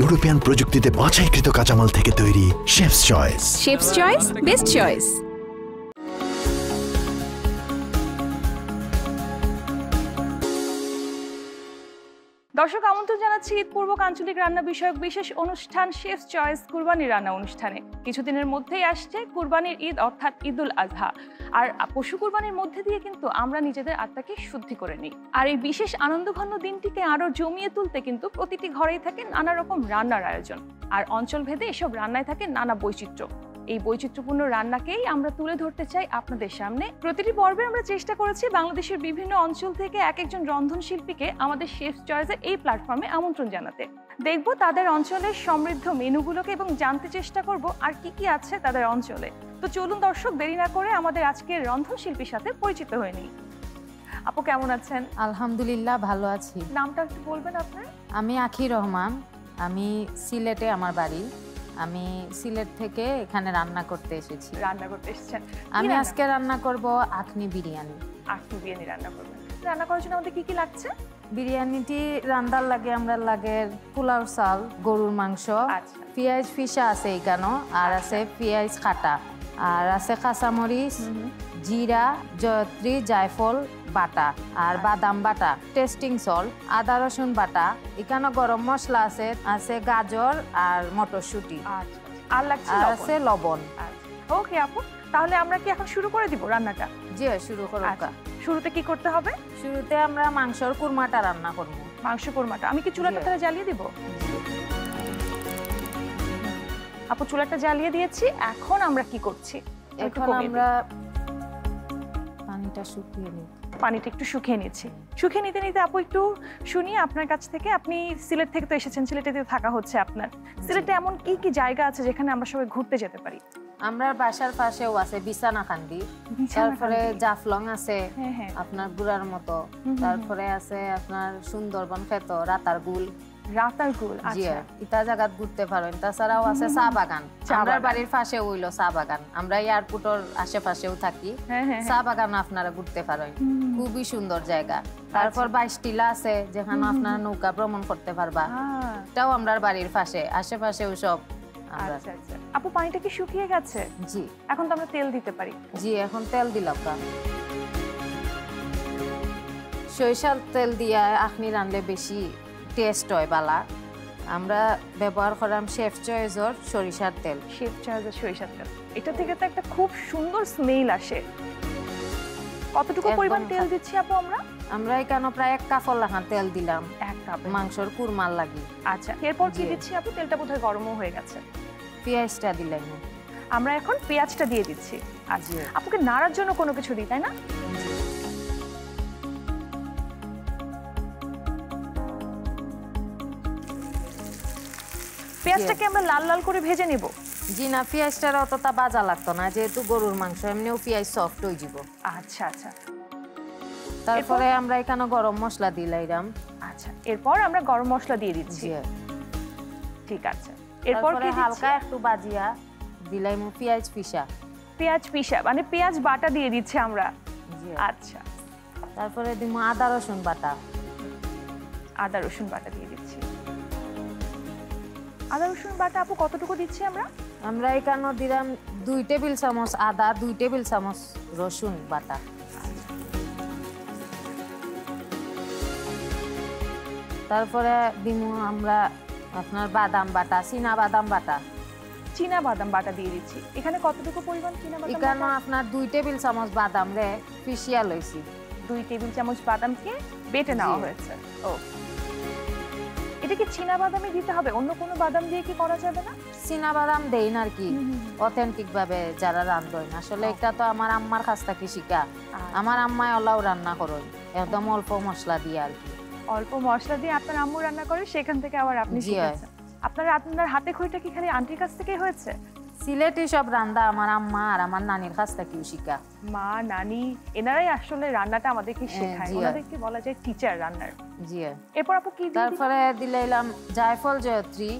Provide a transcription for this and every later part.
European প্রযুক্তিতে বাছাইকৃত কাঁচামাল থেকে তৈরি chefs choice. Chefs choice, best choice. দর্শক আমন্ত্রণ জানাচ্ছি ঈদ পূর্বক আঞ্চলিক রান্না বিষয়ক বিশেষ অনুষ্ঠান শেফস চয়েস কুরবানির রান্না অনুষ্ঠানে। কিছুদিনের মধ্যেই আসছে কুরবানির ঈদ অর্থাৎ ঈদুল আজহা। আর পশু কুরবানির মধ্যে দিয়ে কিন্তু আমরা নিজেদের আত্মাকে শুদ্ধি করে নিই। আর এই বিশেষ আনন্দঘন দিনটিকে আরো জমিয়ে তুলতে কিন্তু প্রতিটি ঘরেই থাকে নানা রকম রান্নার আয়োজন। আর অঞ্চলভেদে এসব রান্নায় থাকে নানা বৈচিত্র্য। এই বৈচিত্র্যপূর্ণ রান্নাকেই আমরা তুলে ধরতে চাই আপনাদের সামনে। প্রতিটি পর্বে আমরা চেষ্টা করেছি বাংলাদেশের বিভিন্ন অঞ্চল থেকে এক একজন রন্ধনশিল্পীকে আমাদের শেফস চয়েসের এই প্ল্যাটফর্মে আমন্ত্রণ জানাতে। দেখব তাদের অঞ্চলের সমৃদ্ধ মেনুগুলোকে এবং জানতে চেষ্টা করব আর কি কি আছে তাদের অঞ্চলে। তো চলুন দর্শক, দেরি না করে আমাদের আজকের রন্ধনশিল্পীর সাথে পরিচিত হয়ে নিই। আপু কেমন আছেন? আলহামদুলিল্লাহ, ভালো আছি। নামটা একটু বলবেন আপনার? আমি আখি রহমান, আমি সিলেটে আমার বাড়ি। আমি সিলেট থেকে এখানে রান্না করতে এসেছি। রান্না করতে এসেছেন? আমি আজকে রান্না করব আখনি বিরিয়ানি। আখনি বিরিয়ানি রান্না করবেন। রান্না করার জন্য আমাদের কি কি লাগছে? বিরিয়ানিটি রান্নার লাগে পোলাও চাল, গরুর মাংস, পেঁয়াজ ফিসা আছে এখানে, আর আছে পেঁয়াজ কাটা, আর আছে কাঁচামরিচ, জিরা, জয়ত্রী, জায়ফল বাটা, আর বাদাম বাটা, টেস্টিং সল্ট, আদা রসুন বাটা, এখানে গরম মশলা আছে, আছে গাজর আর মটরশুঁটি, আর লাগছে আছে লবণ। ওকে আপু, তাহলে আমরা কি এখন শুরু করে দিব রান্নাটা? জি, শুরু করব। শুরুতে কি করতে হবে? শুরুতে আমরা মাংসের কুরমাটা রান্না করব। মাংস কুরমাটা আমি কি চুলাটা তাহলে জ্বালিয়ে দিব? আপু চুলাটা জ্বালিয়ে দিয়েছি। এখন আমরা কি করছি? এখন আমরা পানিটা শুকিয়ে নিই। পানিটা একটু শুকিয়ে নিচ্ছি। শুকিয়ে নিতে নিতে আপু একটু শুনি আপনার কাছ থেকে। আপনি সিলেট থেকে তো এসেছেন, সিলেটে থাকা হচ্ছে আপনার। সিলেটে এমন কি কি জায়গা আছে যেখানে আমরা সবাই ঘুরতে যেতে পারি? আমরা বাসার পাশেও আছে বিছানাকান্দি, তারপরে জাফলং আছে আপনার বুড়ার মতো, তারপরে আছে আপনার সুন্দরবন ক্ষেত, রাতারগুল। আচ্ছা, ইটা জায়গা ঘুরতে পারেন। তাছাড়াও আছে চা বাগান। আমার বাড়ির পাশে হইলো চা বাগান। আমরা এয়ারপোর্টের আশেপাশেও থাকি। চা বাগান আপনারা ঘুরতে পারেন, খুবই সুন্দর জায়গা। তারপর 22 টিলা আছে যেখানে আপনারা নৌকা ভ্রমণ করতে পারবা। এটাও আমরা বাড়ির পাশে, আশেপাশেও সব। আপু পানিটা কি শুকিয়ে গেছে? জি। এখন তো আমরা তেল দিতে পারি? জি, এখন তেল দিলাম। সরিষার তেল দিয়া আখনি রানলে বেশি টেস্ট হয় বালা। আমরা ব্যবহার করলাম শেফ চয়েসের সরিষার তেল। শেফ চয়েসের সরিষার তেল, এটা থেকে তো একটা খুব সুন্দর স্মেল আসে। কতটুকু পরিমাণ তেল দিচ্ছি আপু আমরা? আমরা এখানে প্রায় 1 কাপ লাখান তেল দিলাম। 1 কাপ মাংসের কুরমার লাগি। আচ্ছা, এরপর কি দিচ্ছি আপু? তেলটা বোধহয় গরমও হয়ে গেছে। পেঁয়াজটা দিলাম। আমরা এখন পেঁয়াজটা দিয়ে দিচ্ছি। আচ্ছা, আপুকে নাড়ার জন্য কোনো কিছু দিই, তাই না? পেঁয়াজটাকে আমরা লাল লাল করে ভেজে নিব? জি না, পেঁয়াজটার অতটা ভাজা লাগতো না, যেহেতু গরুর মাংস, এমনিও পেঁয়াজ সফট হয়ে যাব। আচ্ছা আচ্ছা। তারপরে আমরা এখানে গরম মশলা দিলাম। আচ্ছা, এরপর আমরা গরম মশলা দিয়ে দিচ্ছি। ঠিক আছে। এরপর কি হালকা একটু ভাজিয়া দিলাম পেঁয়াজ পিসা। পেঁয়াজ পিসা মানে পেঁয়াজ বাটা দিয়ে দিচ্ছি আমরা? আচ্ছা। তারপরে দিব আদা রসুন বাটা। আদা রসুন বাটা দিয়ে দিচ্ছি। আদা রসুন বাটা আপু কতটুকু দিচ্ছি আমরা? আমরা এখানে দিলাম 2 টেবিল চামচ আদা, 2 টেবিল চামচ রসুন বাটা। তারপরে দিব আমরা আপনার বাদাম বাটা, চীনা বাদাম বাটা। চীনা বাদাম বাটা দিয়ে দিচ্ছি। এখানে কতটুকু পরিমাণ চীনা বাদাম? এখানে আপনার 2 টেবিল চামচ বাদাম রে পিষিয়া লইছি। 2 টেবিল চামচ বাদামকে বেটে নেওয়া হয়েছে। ও, এটা কি চীনা বাদামই দিতে হবে? অন্য কোনো বাদাম দিয়ে কি করা যাবে না? চীনা বাদাম দেই না আর কি, অথেন্টিক ভাবে যারা রান্ধেন। আসলে এটা তো আমার আম্মার কাছ থেকে শিখা। আমার আম্মাই ওলাও রান্না করেন একদম অল্প মশলা দিয়ে আর কি। অল্প মশলা দিয়ে আপনার আম্মু রান্না করে, সেখান থেকে আবার আপনি শিখেছেন। আপনার হাতে খড়িটা কি খালি আন্টির কাছ থেকেই হয়েছে? সিলেটি সব রান্না আমার আম্মা আর আমার নানির কাছ থেকেও শিখা। মা, নানি এনারাই আসলে রান্নাটা আমাদেরকে শেখায়। ওনাদেরকে বলা যায় টিচার রান্নার। জি। এরপর আপু কি? তারপরে দিলাম জায়ফল, জয়ত্রী,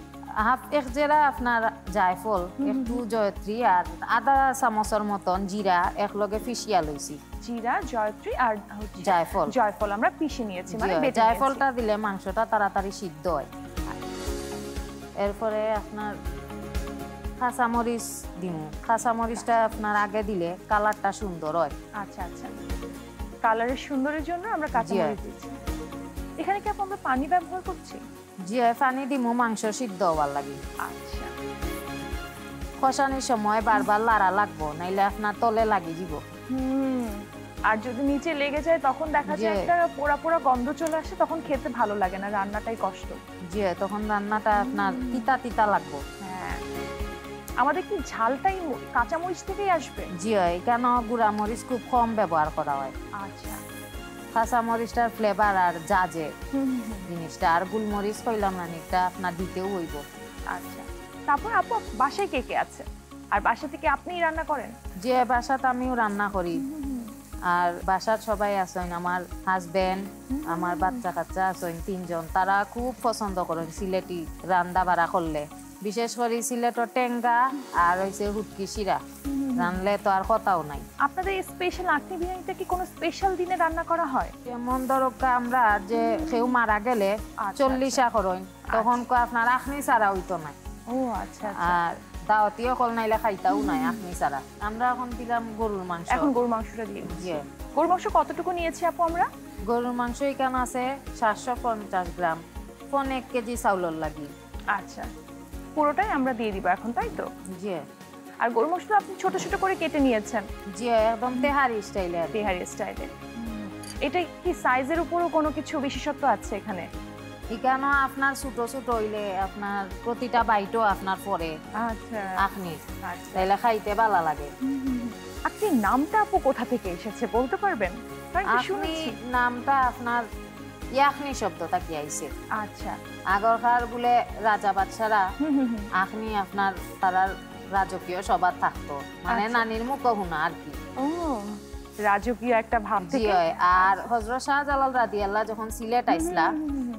এক জেরা আপনার জায়ফল, একটু জয়ত্রী, আর আদা চামচের মতন জিরা একলগে পিষিয়া লইছি। জিরা, জয়ত্রী আর জায়ফল। জায়ফল আমরা পিষে নিয়েছি, মানে জায়ফলটা দিলে মাংসটা তাড়াতাড়ি সিদ্ধ হয়। এরপরে আপনার কাঁচামরিচ দিমু। কাঁচামরিচটা আপনার আগে দিলে কালারটা সুন্দর হয়। আচ্ছা আচ্ছা, কালারের সুন্দরের জন্য আমরা কাঁচামরিচ দিচ্ছি। এখানে কি আমরা পানি ব্যবহার করছি? জি, পানি দিমু মাংস সিদ্ধ হওয়ার লাগে। আচ্ছা, কষানোর সময় বারবার লাড়া লাগবো, নাইলে আপনার তলে লাগি যাব। আর যদি নিচে লেগে যায় তখন দেখা যায় একটা পোড়া পোড়া গন্ধ চলে আসে, তখন খেতে ভালো লাগে না, রান্নাটাই কষ্ট। জি, তখন রান্নাটা আপনার তিতা তিতা লাগবো। হ্যাঁ, আমাদের কি ঝালটাই কাঁচামরিচ থেকেই আসবে? জি, কেন গুঁড়া মরিচ খুব কম ব্যবহার করা হয়। আচ্ছা, কাঁচামরিচটার ফ্লেভার আর জাজে জিনিসটা, আর গুলমরিচ কইলাম না এটা আপনার দিতেও হইব। আচ্ছা, তারপর আপু বাসায় কে কে আছে, আর বাসা থেকে আপনিই রান্না করেন? যে বাসাতে আমিও রান্না করি, আর বাসার সবাই আছেন, আমার হাজবেন্ড, আমার বাচ্চা কাচ্চা আছেন 3 জন। তারা খুব পছন্দ করেন সিলেটি রান্না বাড়া করলে, বিশেষ করে সিলেটের টেঙ্গা আর হইছে হুটকি শিরা রানলে তো আর কথাও নাই। আপনাদের স্পেশাল আখনি বিরিয়ানিটা কি কোনো স্পেশাল দিনে রান্না করা হয়? যেমন ধরকা আমরা যে কেউ মারা গেলে 40 করেন, তখন আপনার আখনি ছাড়া হইতো না। ও আচ্ছা, আর দাওয়াতিও কল নাইলে খাইতাও নাই আখনি ছাড়া। আমরা এখন দিলাম গরুর মাংস। এখন গরুর মাংসটা দিয়ে দিচ্ছি। গরুর মাংস কতটুকু নিয়েছি আপু আমরা? গরুর মাংস এখানে আছে 750 গ্রাম, 1 কেজি চাউলের লাগি। আচ্ছা, পুরোটাই আমরা দিয়ে দিব এখন, তাই তো? জি। আর গরুর মাংসটা আপনি ছোট ছোট করে কেটে নিয়েছেন? জি, একদম তেহারি স্টাইলে। তেহারি স্টাইলে। এটা কি সাইজের উপরও কোনো কিছু বিশেষত্ব আছে এখানে? এখানে আপনার ছোট ছোট হইলে আপনার প্রতিটা বাইটও আপনার পরে। আচ্ছা, আখনি তাইলে খাইতে ভালো লাগে। আপনি নামটা আপু কোথা থেকে এসেছে বলতে পারবেন? আখনি নামটা আপনার ইয়াখনি শব্দটা কি আইছে। আচ্ছা, আগরকার বলে রাজা বাদশারা আখনি আপনার তারার রাজকীয় সভা থাকতো, মানে নানির মুখ শুনা আর কি। ও, রাজকীয় একটা ভাব থেকে। আর হযরত শাহজালাল রাদিয়াল্লাহু যখন সিলেট আইসলা,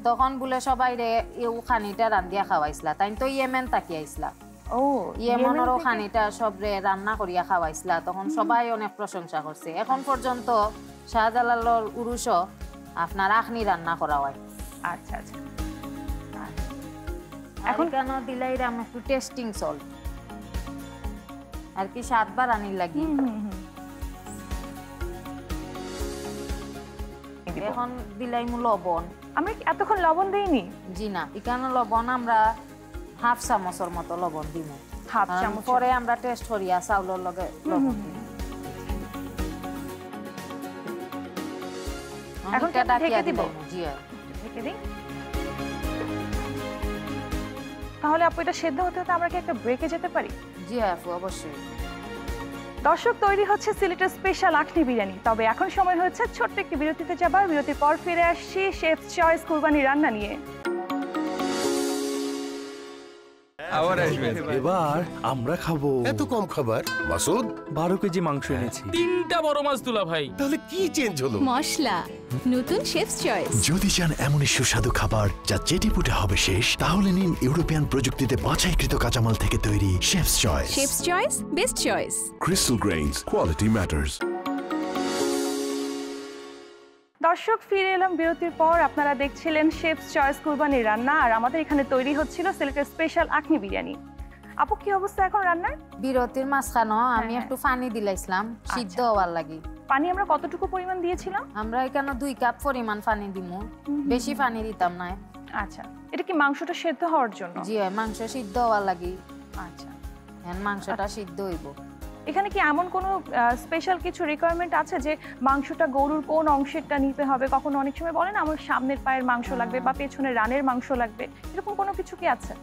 তখন বলে সবাই রে ইউ খানিটা রান্দিয়া খাওয়াইছলা। তাই তো ইয়েমেন তাকি আইসলা। ও, ইয়েমেনেরও খানিটা সবরে রান্না করিয়া খাওয়াইছলা, তখন সবাই অনেক প্রশংসা করছে। এখন পর্যন্ত শাহজালালের উরুসও আপনার আখনি রান্না করা হয়। আচ্ছা আচ্ছা, এখন কেন দিলাইরাম একটু টেস্টিং সল্ট আর কি স্বাদ বাড়ানির লাগি। এখন দিলাইমু লবণ। আমি এতক্ষণ লবণ দেইনি? জি না, এখানে লবণ আমরা হাফ চামচের মতো লবণ দিমু। হাফ চামচ পরে আমরা টেস্ট করিয়া চাউলের লগে লবণ দিমু। এখন এটা ঢেকে দিব? জি, ঢেকে দিই। তাহলে আপু এটা সেদ্ধ হতে হতে আমরা কি একটা ব্রেকে যেতে পারি? জি আপু, অবশ্যই। দর্শক, তৈরি হচ্ছে সিলেটের স্পেশাল আখনি বিরিয়ানি। তবে এখন সময় হচ্ছে ছোট্ট একটি বিরতিতে যাবার। বিরতির পর ফিরে আসছি শেফস চয়েস কুরবানি রান্না নিয়ে। এবার আমরা খাবো। এত কম খাবার মাসুদ? 12 কেজি মাংস এনেছি। 3টা বড় মাছ তুলা ভাই। তাহলে কি চেঞ্জ হলো? মশলা নতুন শেফস চয়েস। যদি চান এমনই সুস্বাদু খাবার যা চেটেপুটে হবে শেষ, তাহলে নিন ইউরোপিয়ান প্রযুক্তিতে বাছাইকৃত কাঁচামাল থেকে তৈরি chefs choice. Chefs choice, best choice. Crystal Grains, quality matters. দর্শক, ফিরে এলাম বিরতির পর। আপনারা দেখছিলেন শেফস চয়েস কুরবানির রান্না, আর আমাদের এখানে তৈরি হচ্ছিল সিলেটের স্পেশাল আখনি বিরিয়ানি। আপু, কি অবস্থা এখন রান্নার? বিরতির মাঝখানে আমি একটু পানি দিলাইছিলাম সিদ্ধ হওয়ার লাগি। পানি আমরা কতটুকু পরিমাণ দিয়েছিলাম? আমরা এখানে 2 কাপ পরিমাণ পানি দিমু, বেশি পানি দিতাম না। আচ্ছা, এটা কি মাংসটা সেদ্ধ হওয়ার জন্য? জি, মাংস সিদ্ধ হওয়ার লাগি। আচ্ছা, মাংসটা সিদ্ধ হইব। এখানে কি এমন কোনো স্পেশাল কিছু রিকোয়ারমেন্ট আছে যে মাংসটা গরুর কোন অংশেরটা নিতে হবে? কখনো অনেক সময় বলেন আমার সামনের পায়ের মাংস লাগবে বা পেছনের রানের মাংস লাগবে, এরকম কোনো কিছু কি আছে?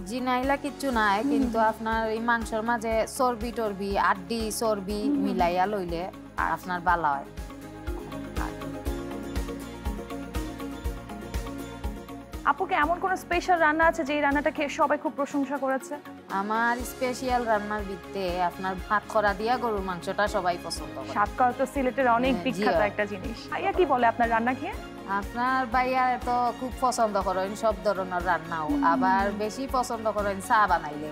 জি নাইলা কিচ্ছু নাই, কিন্তু আপনার এই মাংসের মাঝে চর্বি টর্বি আড্ডি চর্বি মিলাইয়া লইলে আপনার ভালো হয়। আপুকে এমন কোনো স্পেশাল রান্না আছে যে এই রান্নাটা খেয়ে সবাই খুব প্রশংসা করেছে? আমার স্পেশাল রান্নার ভিতরে আপনার ভাতখরা দিয়া গরুর মাংসটা সবাই পছন্দ করে। সাতকরা তো সিলেটের অনেক বিখ্যাত একটা জিনিস। ভাইয়া কি বলে আপনার রান্না খেয়ে? আপনার ভাইয়া তো খুব পছন্দ করেন সব ধরনের রান্নাও, আবার বেশি পছন্দ করেন চা বানাইলে।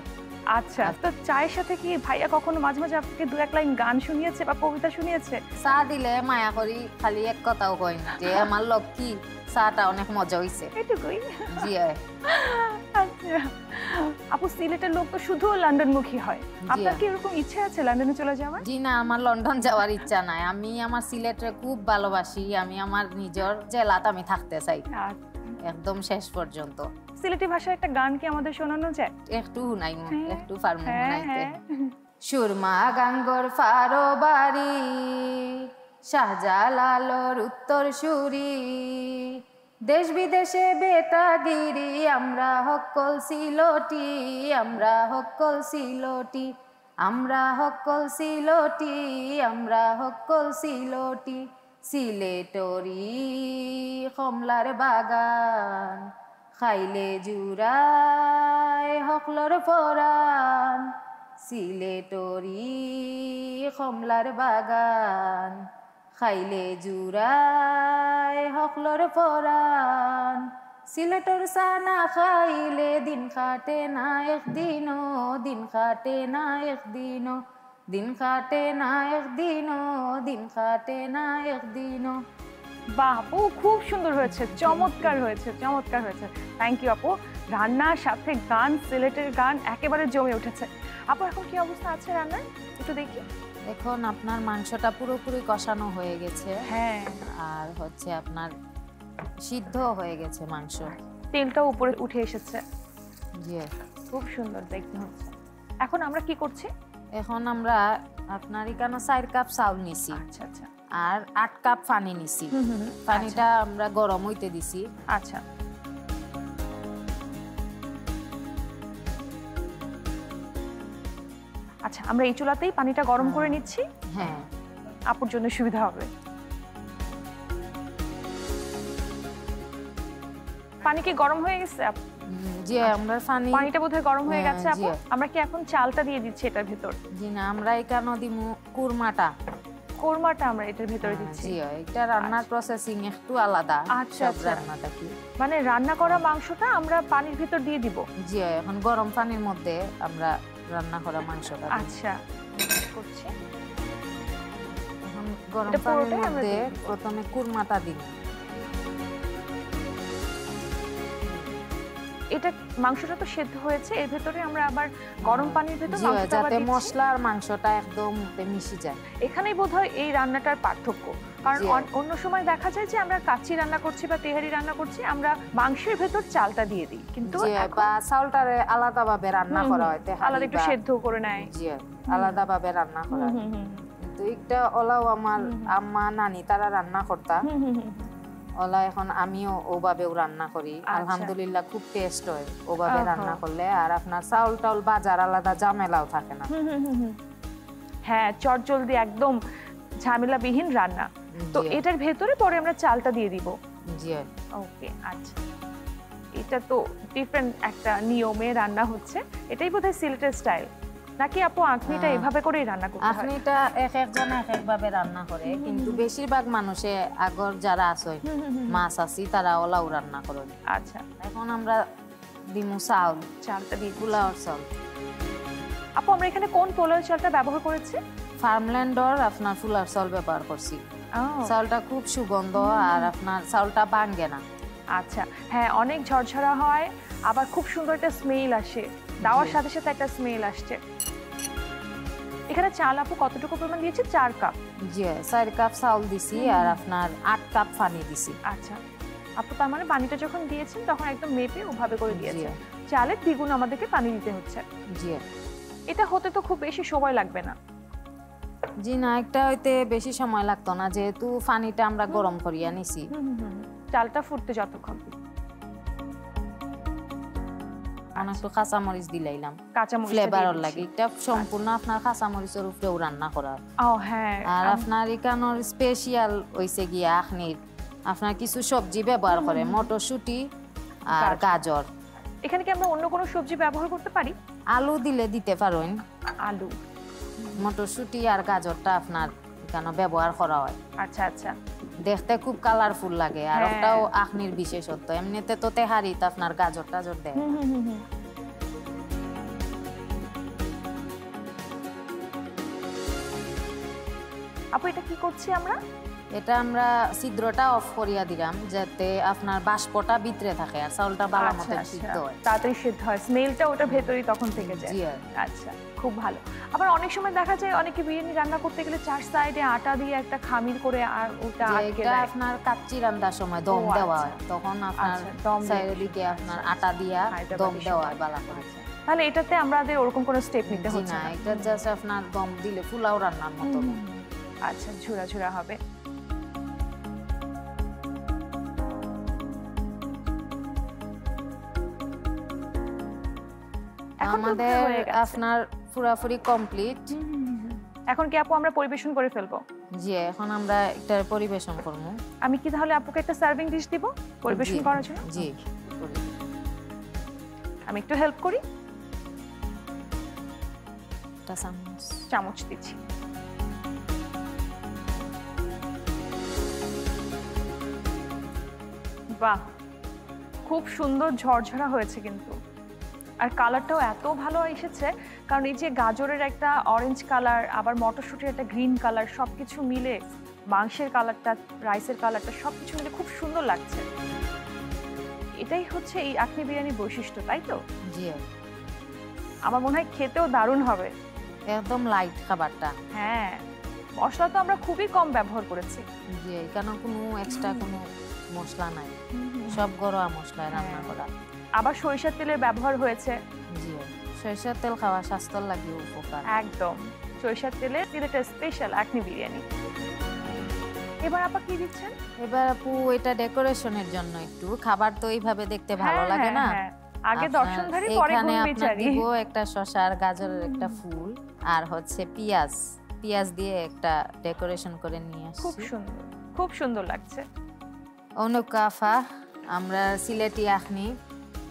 আচ্ছা, তো চায়ের সাথে কি ভাইয়া কখনো মাঝে মাঝে আপনাকে দু এক লাইন গান শুনিয়েছে বা কবিতা শুনিয়েছে? চা দিলে মায়া করি, খালি এক কথাও কই না যে আমার লক্ষ্মী চাটা অনেক মজা হইছে, এটুকুই। জি। আচ্ছা আপু, সিলেটের লোক তো শুধু লন্ডনমুখী হয়, আপনার কি এরকম ইচ্ছে আছে লন্ডনে চলে যাওয়ার? জি না, আমার লন্ডন যাওয়ার ইচ্ছা নাই। আমি আমার সিলেটে খুব ভালোবাসি, আমি আমার নিজের জেলাতে আমি থাকতে চাই একদম শেষ পর্যন্ত। সিলেটি ভাষায় একটা গান কি আমাদের শোনানো যায়? একটু শুনাই, একটু পারমু শুনাইতে। সুরমা গাঙ্গর ফারো বাড়ি, শাহজালালর উত্তর সুরি, দেশ বিদেশে বেতাগিরি, আমরা হকল সিলটি, আমরা হকল সিলটি, আমরা হকল সিলটি, আমরা হকল সিলটি। সিলেটরি কমলার বাগান, খাইলে জুড়ায় হকলর পরাণ, সিলেটরি কমলার বাগান, খাইলে জুড়ায় হকলর পরাণ। সিলেটর সানা খাইলে দিন কাটে না একদিনও, দিন কাটে না একদিনও, দিন কাটে না একদিনও, দিন কাটে না একদিনও। বাহ আপু, খুব সুন্দর হয়েছে, চমৎকার হয়েছে, চমৎকার হয়েছে। থ্যাংক ইউ আপু। রান্নার সাথে গান, সিলেটের গান একেবারে জমে উঠেছে। আপু এখন কি অবস্থা আছে রান্নার, একটু দেখি। এখন আপনার মাংসটা পুরোপুরি কষানো হয়ে গেছে, হ্যাঁ, আর হচ্ছে আপনার সিদ্ধ হয়ে গেছে মাংস, তেলটাও উপরে উঠে এসেছে। জি, খুব সুন্দর দেখতে হচ্ছে। এখন আমরা কি করছি? এখন আমরা আপনার এখানে 4 কাপ চাউল নিছি, আচ্ছা আচ্ছা, আর 8 কাপ পানি নিছি। পানিটা আমরা গরম হইতে দিছি। আচ্ছা, আচ্ছা আমরা এই চুলাতেই পানিটা গরম করে নিচ্ছি। হ্যাঁ, আপুর জন্য সুবিধা হবে। পানি কি গরম হয়ে গেছে? জি, আমরা পানিটা বোধহয় গরম হয়ে গেছে আপু। আমরা কি এখন চালটা দিয়ে দিচ্ছি এটার ভিতর? জি না, আমরা এখানে দিমু কুরমাটা। কোরমাটা আমরা এটার ভিতরে দিচ্ছি। জি, এটা রান্নার প্রসেসিং একটু আলাদা। আচ্ছা, সব রান্নাটা কি মানে রান্না করা মাংসটা আমরা পানির ভিতর দিয়ে দিব? জি, এখন গরম পানির মধ্যে আমরা রান্না করা মাংসটা। আচ্ছা, করছি। এখন গরম পানির মধ্যে প্রথমে কুরমাটা দিন। এটা মাংসটা তো সেদ্ধ হয়েছে, এর ভিতরে আমরা আবার গরম পানির ভিতর মাংসটা যাতে মশলা আর মাংসটা একদম মিশে যায়। এখানেই বোধহয় এই রান্নাটার পার্থক্য, কারণ অন্য সময় দেখা যায় যে আমরা কাচ্চি রান্না করছি বা তেহারি রান্না করছি, আমরা মাংসের ভেতর চালটা দিয়ে দিই, কিন্তু বা চালটারে আলাদাভাবে রান্না করা হয়, আলাদা একটু সেদ্ধ করে নেয়। জি, আলাদাভাবে রান্না করা হয়। কিন্তু একটা ওলাও আমার আম্মা নানি তারা রান্না করতা, ওলা এখন আমিও ওভাবেও রান্না করি, আলহামদুলিল্লাহ খুব টেস্ট হয় ওভাবে রান্না করলে। আর আপনার চাউল টাউল বাজার আলাদা ঝামেলাও থাকে না। হ্যাঁ, চটজলদি একদম ঝামেলাবিহীন রান্না। তো এটার ভেতরে পরে আমরা চালটা দিয়ে দিব। জি, ওকে, আচ্ছা। এটা তো ডিফারেন্ট একটা নিয়মে রান্না হচ্ছে, এটাই বোধহয় সিলেটের স্টাইল, নাকি আপু আঁখনিটা এভাবে করেই রান্না করতে হয়? আঁখনিটা এক একজনে এক একভাবে রান্না করে, কিন্তু বেশিরভাগ মানুষে আগর যারা আছে মাছ আছি তারা ওলাও রান্না করে। আচ্ছা, এখন আমরা দিমু চাউল, চালটা দিয়ে পোলাওর চাউল। আপু আমরা এখানে কোন পোলাওর চালটা ব্যবহার করেছি? ফার্মল্যান্ডর আপনার ফুলার চাউল ব্যবহার করছি। চাউলটা খুব সুগন্ধ, আর আপনার চাউলটা ভাঙে না। আচ্ছা, হ্যাঁ, অনেক ঝরঝরা হয়, আবার খুব সুন্দর একটা স্মেল আসে, দেওয়ার সাথে সাথে একটা স্মেল আসছে। এখানে চাল আপু কতটুকু পরিমাণ দিয়েছি? 4 কাপ। জি, 4 কাপ চাউল দিছি, আর আপনার 8 কাপ পানি দিছি। আচ্ছা আপু, তার মানে পানিটা যখন দিয়েছেন তখন একদম মেপে ওভাবে করে দিয়েছেন। চালের দ্বিগুণ আমাদেরকে পানি দিতে হচ্ছে। জি, এটা হতে তো খুব বেশি সময় লাগবে না? জি না, একটা হইতে বেশি সময় লাগতো না, যেহেতু পানিটা আমরা গরম করিয়া নিছি। চালটা ফুটতে যতক্ষণ। একটু কাঁচামরিচ দিলাইলাম কাঁচামরিচ ফ্লেভারের লাগে, এটা সম্পূর্ণ আপনার কাঁচামরিচের উপরেও রান্না করা। হ্যাঁ, আর আপনার এখানের স্পেশাল হইছে গিয়া আখনির আপনার কিছু সবজি ব্যবহার করে, মটরশুঁটি আর গাজর। এখানে কি আমরা অন্য কোনো সবজি ব্যবহার করতে পারি? আলু দিলে দিতে পারেন, আলু, মটরশুঁটি আর গাজরটা আপনার কেন ব্যবহার করা হয়। আচ্ছা আচ্ছা, দেখতে খুব কালারফুল লাগে, আর হ্যাঁ। ওটাও আখনির বিশেষত্ব। এমনিতে তো তেহারিতে আপনার গাজর টাজর দেয়। আপু এটা কি করছি আমরা? এটা আমরা ছিদ্রটা অফ করিয়া দিলাম যাতে আপনার বাষ্পটা ভিতরে থাকে আর চাউলটা ভালো আচ্ছা, মতো আচ্ছা। সিদ্ধ হয়। তাড়াতাড়ি সিদ্ধ হয়, স্মেলটা ওটা ভেতরেই তখন থেকে যায়। জি আর। আচ্ছা, খুব ভালো। আবার অনেক সময় দেখা যায় অনেকে বিরিয়ানি রান্না করতে গেলে চার সাইডে আটা দিয়ে একটা খামির করে আর ওটা যে আটকে এটা দেয়। আপনার কাচ্চি রান্নার সময় দম ও, দেওয়া আচ্ছা। হয়, তখন আপনার আচ্ছা, দম দেওয়া। সাইডের দিকে আপনার আটা দিয়া হায়দ্রাবাদি দম দেওয়া সময়। হয় ভালো করে। আচ্ছা। তাহলে এটাতে আমাদের ওরকম কোনো স্টেপ নিতে জি হচ্ছে না, না। এটা জাস্ট আপনার দম দিলে পোলাও রান্নার মতো। আচ্ছা, ঝুরা ঝুরা হবে। এখন তো আমাদের হয়ে গেছে। আপনার পুরাপুরি কমপ্লিট। এখন কি আপু আমরা পরিবেশন করে ফেলবো? জি, এখন আমরা এটা পরিবেশন করব। আমি কি তাহলে আপুকে একটা সার্ভিং ডিশ দিব পরিবেশন জি, করার জন্য? জি। আমি একটু হেল্প করি, একটা চামচ। চামচ দিচ্ছি। বাহ, খুব সুন্দর ঝরঝরা হয়েছে কিন্তু, আর কালারটাও এত ভালো এসেছে। কারণ এই যে গাজরের একটা অরেঞ্জ কালার, আবার মটরশুঁটির একটা গ্রিন কালার, সবকিছু মিলে মাংসের কালারটা, রাইসের কালারটা সবকিছু মিলে খুব সুন্দর লাগছে। এটাই হচ্ছে এই আখনি বিরিয়ানির বৈশিষ্ট্য, তাই তো? জি, আমার মনে হয় খেতেও দারুণ হবে। একদম লাইট খাবারটা। হ্যাঁ, মশলা তো আমরা খুবই কম ব্যবহার করেছি। জি, এখানে কোনো এক্সট্রা কোনো মশলা নাই, সব ঘরোয়া মশলায় রান্না করা। আবার সরিষার তেলের ব্যবহার হয়েছে। জি, সরিষার তেল খাওয়া স্বাস্থ্যের লাগে উপকার। একদম, সরিষার তেলে সিলেটের স্পেশাল আখনি বিরিয়ানি। এবার আপা কি দিচ্ছেন? এবার আপু এটা ডেকোরেশনের জন্য একটু, খাবার তো এইভাবে দেখতে ভালো হ্যাঁ, লাগে না। হ্যাঁ, আগে আপনার দর্শনধারী পরে এখানে গুণ আপনার বিচারি। দিব একটা শসা আর গাজরের একটা ফুল, আর হচ্ছে পেঁয়াজ দিয়ে একটা ডেকোরেশন করে নিয়ে খুব আসছি। সুন্দর, খুব সুন্দর লাগছে। অনুকাফা, আমরা সিলেটি আখনি।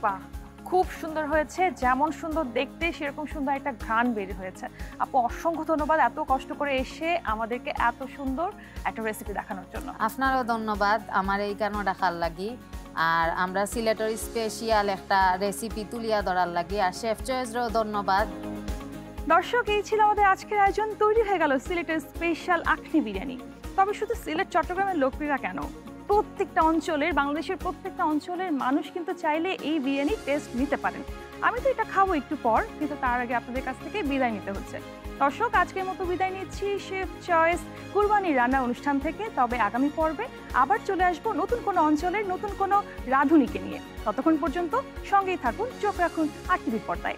বাহ, খুব সুন্দর হয়েছে। যেমন সুন্দর দেখতে সেরকম সুন্দর একটা ঘ্রাণ বের হয়েছে। আপু অসংখ্য ধন্যবাদ এত কষ্ট করে এসে আমাদেরকে এত সুন্দর একটা রেসিপি দেখানোর জন্য। আপনারও ধন্যবাদ আমার এই কেন দেখার লাগি, আর আমরা সিলেটের স্পেশাল একটা রেসিপি তুলিয়া ধরার লাগি, আর শেফ চয়েসরও ধন্যবাদ। দর্শক, এই ছিল আমাদের আজকের আয়োজন। তৈরি হয়ে গেল সিলেটের স্পেশাল আখনি বিরিয়ানি। তবে শুধু সিলেট চট্টগ্রামের লোকপ্রিয়তা কেন, প্রত্যেকটা অঞ্চলের, বাংলাদেশের প্রত্যেকটা অঞ্চলের মানুষ কিন্তু চাইলে এই বিরিয়ানি টেস্ট নিতে পারেন। আমি তো এটা খাবো একটু পর, কিন্তু তার আগে আপনাদের কাছ থেকে বিদায় নিতে হচ্ছে। দর্শক, আজকের মতো বিদায় নিচ্ছি শেফ চয়েস কুরবানির রান্না অনুষ্ঠান থেকে। তবে আগামী পর্বে আবার চলে আসবো নতুন কোনো অঞ্চলের নতুন কোনো রাঁধুনিকে নিয়ে। ততক্ষণ পর্যন্ত সঙ্গেই থাকুন, চোখ রাখুন আর টিভির পর্দায়।